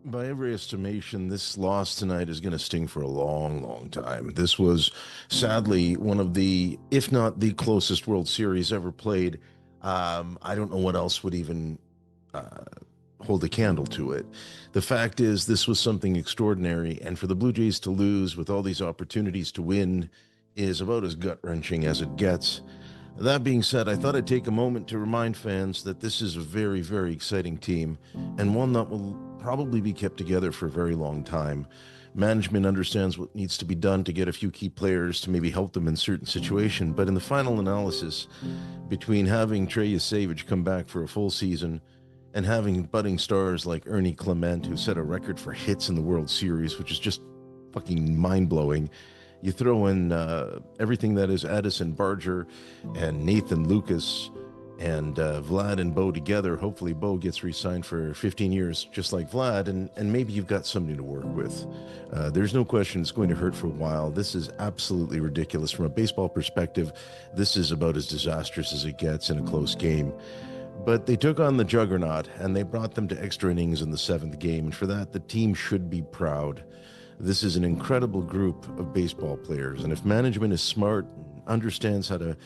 By every estimation, this loss tonight is going to sting for a long, long time. This was sadly one of the, if not the closest World Series ever played. I don't know what else would even uh, hold a candle to it. The fact is, this was something extraordinary, and for the Blue Jays to lose with all these opportunities to win is about as gut wrenching as it gets. That being said, I thought I'd take a moment to remind fans that this is a very, very exciting team and one that will probably be kept together for a very long time. Management understands what needs to be done to get a few key players to maybe help them in certain situation, but in the final analysis, between having Trey Yasavage come back for a full season and having budding stars like Ernie Clement, who set a record for hits in the World Series, which is just fucking mind-blowing. You throw in everything that is Addison Barger and Nathan Lucas and Vlad and Bo together. Hopefully Bo gets re-signed for 15 years, just like Vlad, and maybe you've got something to work with. There's no question it's going to hurt for a while. This is absolutely ridiculous. From a baseball perspective, this is about as disastrous as it gets in a close game. But they took on the juggernaut, and they brought them to extra innings in the seventh game, and for that, the team should be proud. This is an incredible group of baseball players, and if management is smart and understands how to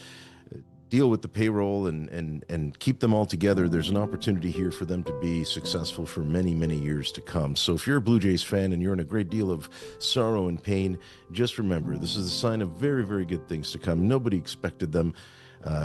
deal with the payroll and keep them all together, there's an opportunity here for them to be successful for many, many years to come. So if you're a Blue Jays fan and you're in a great deal of sorrow and pain, just remember, this is a sign of very, very good things to come. Nobody expected them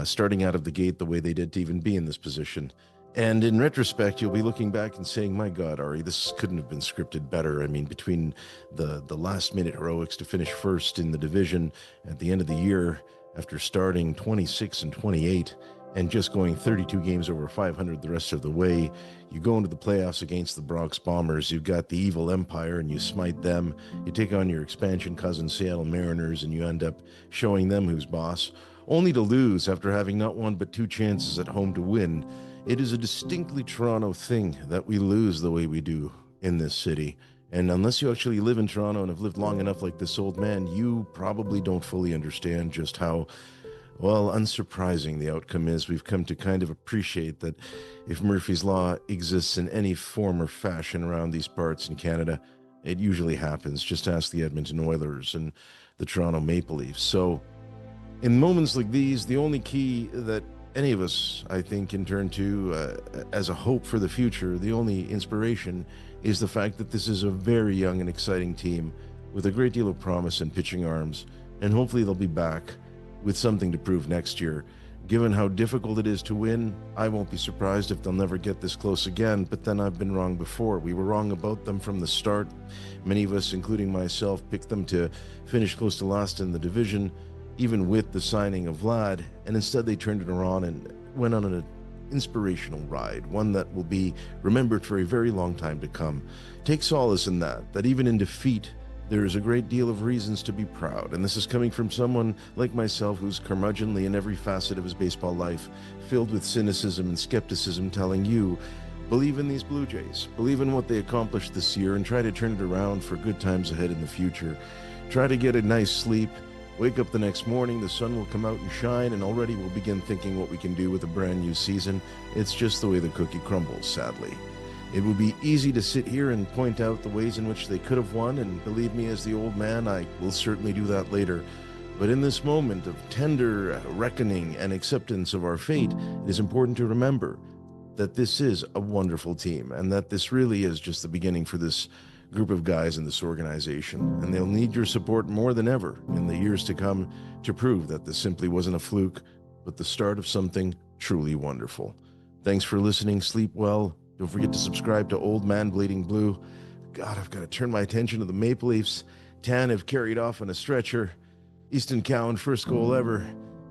starting out of the gate the way they did to even be in this position. And in retrospect, you'll be looking back and saying, my God, Ari, this couldn't have been scripted better. I mean, between the last-minute heroics to finish first in the division at the end of the year after starting 26 and 28 and just going 32 games over 500 the rest of the way, you go into the playoffs against the Bronx Bombers. You've got the evil empire, and you smite them. You take on your expansion cousin, Seattle Mariners, and you end up showing them who's boss, only to lose after having not one but two chances at home to win. It is a distinctly Toronto thing that we lose the way we do in this city. And unless you actually live in Toronto and have lived long enough like this old man, you probably don't fully understand just how, well, unsurprising the outcome is. We've come to kind of appreciate that if Murphy's Law exists in any form or fashion around these parts in Canada, it usually happens. Just ask the Edmonton Oilers and the Toronto Maple Leafs. So in moments like these, the only key that any of us, I think, can turn to as a hope for the future, the only inspiration, is the fact that this is a very young and exciting team with a great deal of promise and pitching arms, and hopefully they'll be back with something to prove next year. Given how difficult it is to win, I won't be surprised if they'll never get this close again, but then I've been wrong before. We were wrong about them from the start. Many of us, including myself, picked them to finish close to last in the division, even with the signing of Vlad, and instead they turned it around and went on an inspirational ride, one that will be remembered for a very long time to come. Take solace in that even in defeat, there is a great deal of reasons to be proud, and this is coming from someone like myself who's curmudgeonly in every facet of his baseball life, filled with cynicism and skepticism, telling you, believe in these Blue Jays, believe in what they accomplished this year, and try to turn it around for good times ahead in the future. Try to get a nice sleep. Wake up the next morning, the sun will come out and shine, and already we'll begin thinking what we can do with a brand new season. It's just the way the cookie crumbles, sadly. It would be easy to sit here and point out the ways in which they could have won, and believe me, as the old man, I will certainly do that later. But in this moment of tender reckoning and acceptance of our fate, it is important to remember that this is a wonderful team, and that this really is just the beginning for this group of guys in this organization, and they'll need your support more than ever in the years to come to prove that this simply wasn't a fluke, but the start of something truly wonderful. Thanks for listening. Sleep well. Don't forget to subscribe to Old Man Bleeding Blue. God, I've got to turn my attention to the Maple Leafs. Tan have carried off on a stretcher. Easton Cowan, first goal ever.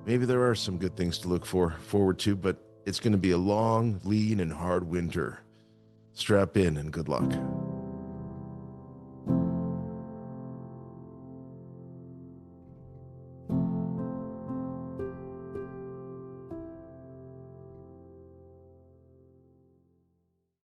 Maybe there are some good things to look forward to, but it's going to be a long, lean, and hard winter. Strap in and good luck.